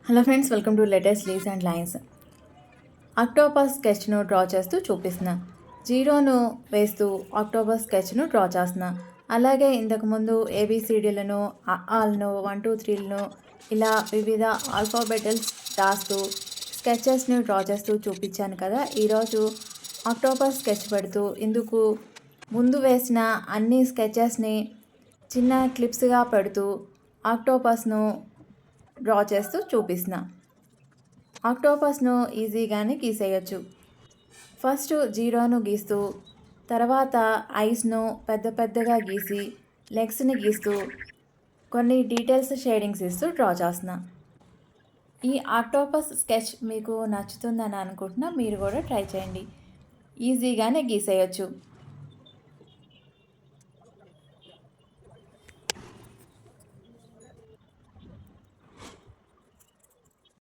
Hello friends, welcome to latest leaves and lines. Octopus స్కెచ్ను draw చేస్తూ చూపిస్తున్నా. జీరోను వేస్తూ అక్టోపస్ స్కెచ్ను డ్రా చేస్తున్నా. అలాగే ఇంతకుముందు ఏబిసిడీలను, ఆల్ను, 1 2 3లను ఇలా వివిధ ఆల్ఫాబెటల్స్ రాస్తూ స్కెచెస్ని డ్రా చేస్తూ చూపించాను కదా. ఈరోజు అక్టోపస్ స్కెచ్ పెడుతూ ఇందుకు ముందు వేసిన అన్ని స్కెచెస్ని చిన్న క్లిప్స్గా పెడుతూ ఆక్టోపస్ను డ్రా చేస్తూ చూపిస్తున్నా. ఆక్టోపస్ను ఈజీగానే గీసేయచ్చు. ఫస్ట్ జీరోను గీస్తూ, తర్వాత ఐస్ను పెద్ద పెద్దగా గీసి, లెగ్స్ని గీస్తూ కొన్ని డీటెయిల్స్ షేడింగ్స్ ఇస్తూ డ్రా చేస్తున్నా. ఈ ఆక్టోపస్ స్కెచ్ మీకు నచ్చుతుందని అనుకుంటున్నా. మీరు కూడా ట్రై చేయండి. ఈజీగానే గీసేయచ్చు.